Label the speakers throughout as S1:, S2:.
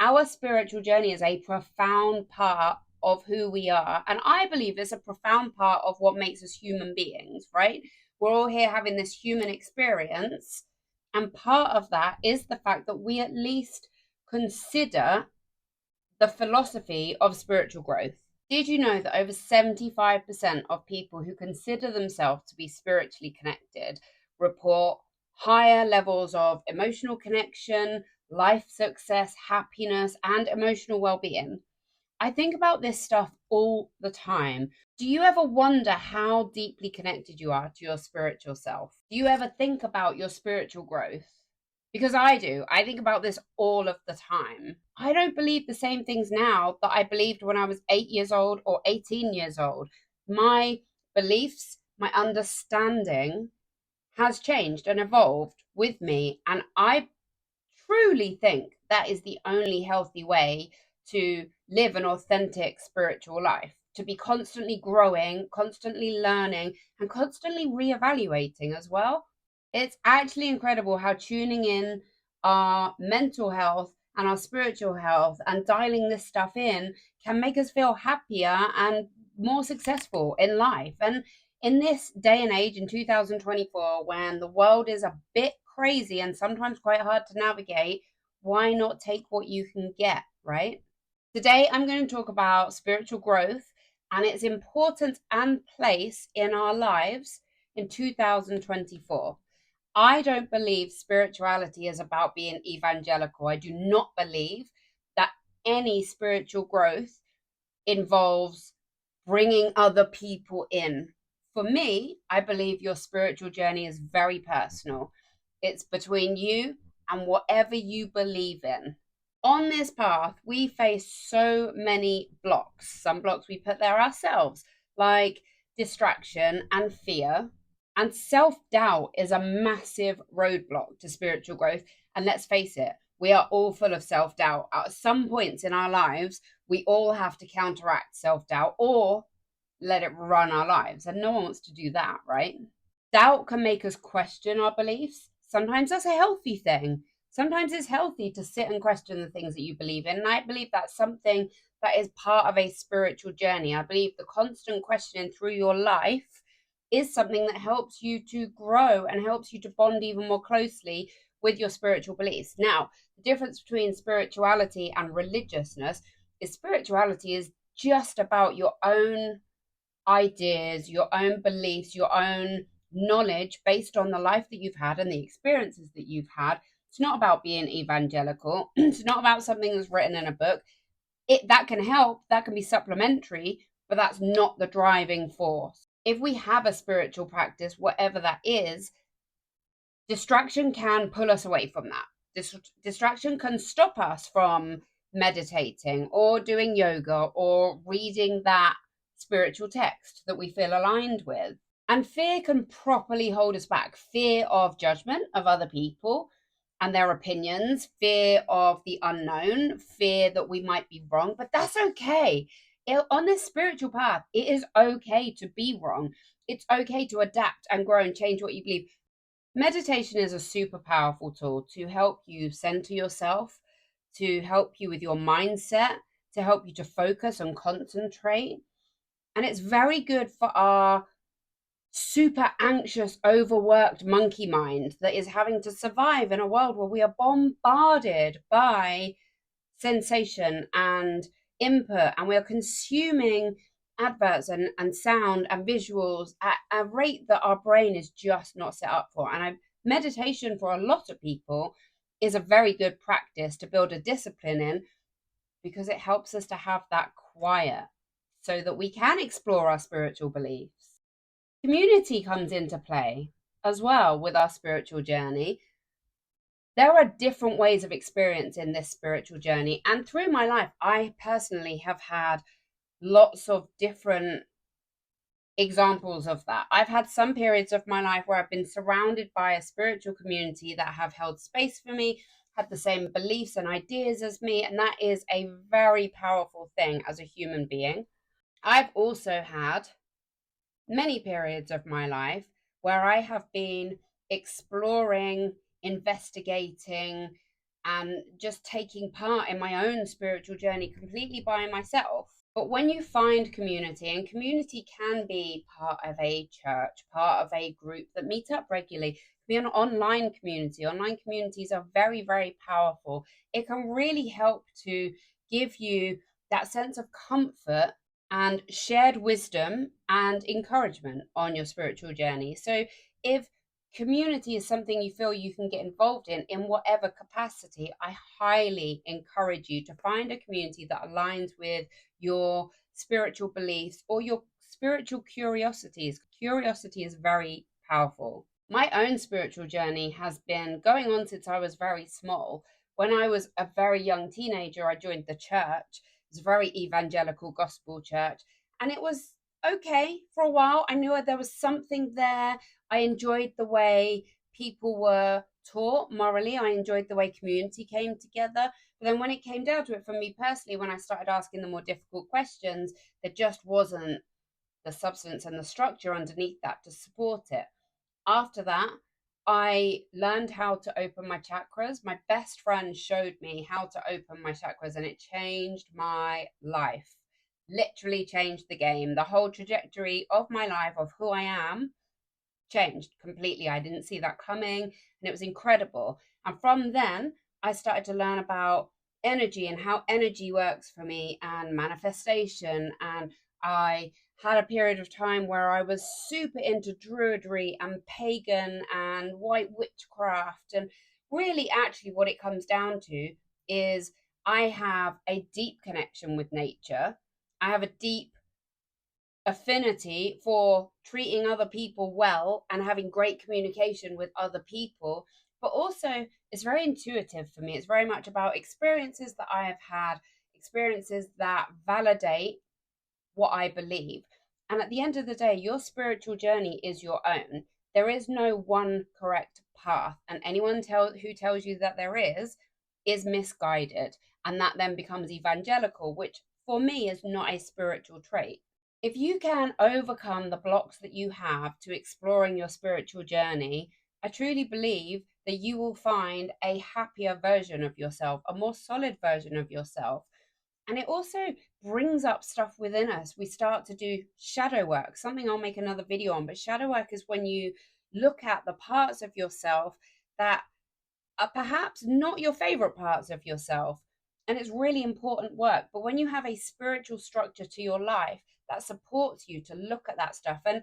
S1: Our spiritual journey is a profound part of who we are. And I believe it's a profound part of what makes us human beings, right? We're all here having this human experience. And part of that is the fact that we at least consider the philosophy of spiritual growth. Did you know that over 75% of people who consider themselves to be spiritually connected report higher levels of emotional connection, life success, happiness, and emotional well being? I think about this stuff all the time. Do you ever wonder how deeply connected you are to your spiritual self? Do you ever think about your spiritual growth? Because I do. I think about this all of the time. I don't believe the same things now that I believed when I was 8 years old or 18 years old. My beliefs, my understanding has changed and evolved with me. And I truly think that is the only healthy way to live an authentic spiritual life, to be constantly growing, constantly learning, and constantly reevaluating as well. It's actually incredible how tuning in our mental health and our spiritual health and dialing this stuff in can make us feel happier and more successful in life. And in this day and age, in 2024, when the world is a bit crazy and sometimes quite hard to navigate, why not take what you can get, right? Today, I'm going to talk about spiritual growth and its importance and place in our lives in 2024. I don't believe spirituality is about being evangelical. I do not believe that any spiritual growth involves bringing other people in. For me, I believe your spiritual journey is very personal. It's between you and whatever you believe in. On this path, we face so many blocks. Some blocks we put there ourselves, like distraction and fear. And self doubt is a massive roadblock to spiritual growth. And let's face it, we are all full of self doubt. At some points in our lives, we all have to counteract self doubt or let it run our lives. And no one wants to do that, right? Doubt can make us question our beliefs. Sometimes that's a healthy thing. Sometimes it's healthy to sit and question the things that you believe in. And I believe that's something that is part of a spiritual journey. I believe the constant questioning through your life is something that helps you to grow and helps you to bond even more closely with your spiritual beliefs. Now, the difference between spirituality and religiousness is spirituality is just about your own ideas, your own beliefs, your own knowledge based on the life that you've had and the experiences that you've had. It's not about being evangelical. It's not about something that's written in a book. That can help, that can be supplementary, but that's not the driving force. If we have a spiritual practice, whatever that is, distraction can pull us away from that. Distraction can stop us from meditating or doing yoga or reading that spiritual text that we feel aligned with. And fear can properly hold us back. Fear of judgment of other people and their opinions, fear of the unknown, fear that we might be wrong, but that's okay. On this spiritual path, it is okay to be wrong. It's okay to adapt and grow and change what you believe. Meditation is a super powerful tool to help you center yourself, to help you with your mindset, to help you to focus and concentrate. And it's very good for our super anxious, overworked monkey mind that is having to survive in a world where we are bombarded by sensation and input, and we are consuming adverts and sound and visuals at a rate that our brain is just not set up for. And meditation for a lot of people is a very good practice to build a discipline in, because it helps us to have that quiet so that we can explore our spiritual beliefs. Community comes into play as well with our spiritual journey. There are different ways of experiencing this spiritual journey. And through my life, I personally have had lots of different examples of that. I've had some periods of my life where I've been surrounded by a spiritual community that have held space for me, had the same beliefs and ideas as me. And that is a very powerful thing as a human being. I've also had many periods of my life where I have been exploring, investigating, and just taking part in my own spiritual journey completely by myself. But when you find community, and community can be part of a church, part of a group that meet up regularly, it can be an online community. Online communities are very, very powerful. It can really help to give you that sense of comfort and shared wisdom and encouragement on your spiritual journey. So if community is something you feel you can get involved in whatever capacity, I highly encourage you to find a community that aligns with your spiritual beliefs or your spiritual curiosities. Curiosity is very powerful. My own spiritual journey has been going on since I was very small. When I was a very young teenager, I joined the church. It was a very evangelical gospel church, and it was okay for a while. I knew there was something there. I enjoyed the way people were taught morally. I enjoyed the way community came together. But then when it came down to it, for me personally, when I started asking the more difficult questions, there just wasn't the substance and the structure underneath that to support it. After that, I learned how to open my chakras. My best friend showed me how to open my chakras, and it changed my life. Literally changed the game. The whole trajectory of my life, of who I am, changed completely. I didn't see that coming, and it was incredible. And from then, I started to learn about energy and how energy works for me and manifestation. And I had a period of time where I was super into druidry and pagan and white witchcraft. And really, actually, what it comes down to is I have a deep connection with nature. I have a deep affinity for treating other people well and having great communication with other people. But also, it's very intuitive for me. It's very much about experiences that I have had, experiences that validate what I believe. And at the end of the day, your spiritual journey is your own. There is no one correct path, and anyone who tells you that there is misguided, and that then becomes evangelical, which for me is not a spiritual trait. If you can overcome the blocks that you have to exploring your spiritual journey, I truly believe that you will find a happier version of yourself, a more solid version of yourself. And it also brings up stuff within us. We start to do shadow work, something I'll make another video on. But shadow work is when you look at the parts of yourself that are perhaps not your favorite parts of yourself. And it's really important work. But when you have a spiritual structure to your life that supports you to look at that stuff, and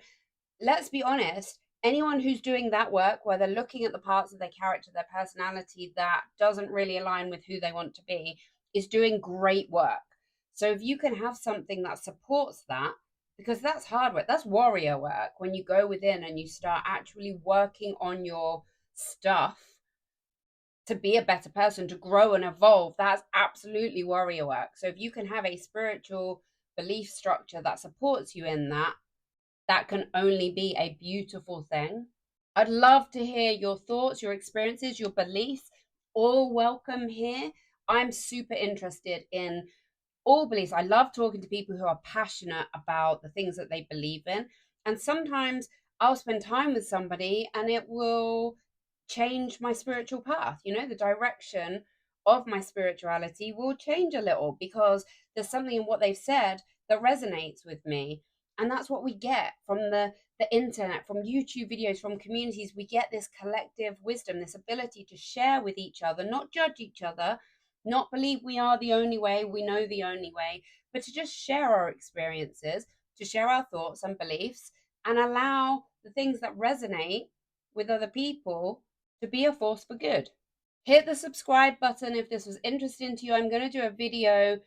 S1: let's be honest, anyone who's doing that work, where they're looking at the parts of their character, their personality that doesn't really align with who they want to be, is doing great work. So if you can have something that supports that, because that's hard work, that's warrior work, when you go within and you start actually working on your stuff to be a better person, to grow and evolve, that's absolutely warrior work. So if you can have a spiritual belief structure that supports you in that, that can only be a beautiful thing. I'd love to hear your thoughts, your experiences, your beliefs, all welcome here. I'm super interested in all beliefs. I love talking to people who are passionate about the things that they believe in. And sometimes I'll spend time with somebody and it will change my spiritual path. The direction of my spirituality will change a little because there's something in what they've said that resonates with me. And that's what we get from the internet, from YouTube videos, from communities. We get this collective wisdom, this ability to share with each other, not judge each other, not believe we are the only way, we know the only way, but to just share our experiences, to share our thoughts and beliefs, and allow the things that resonate with other people to be a force for good. Hit the subscribe button if this was interesting to you. I'm going to do a video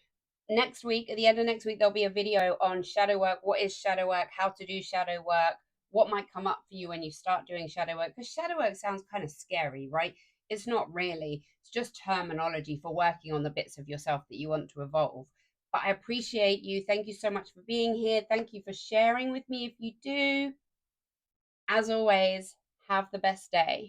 S1: next week. At the end of next week, there'll be a video on shadow work. What is shadow work? How to do shadow work? What might come up for you when you start doing shadow work? Because shadow work sounds kind of scary, right? It's not really. It's just terminology for working on the bits of yourself that you want to evolve. But I appreciate you. Thank you so much for being here. Thank you for sharing with me if you do. As always, have the best day.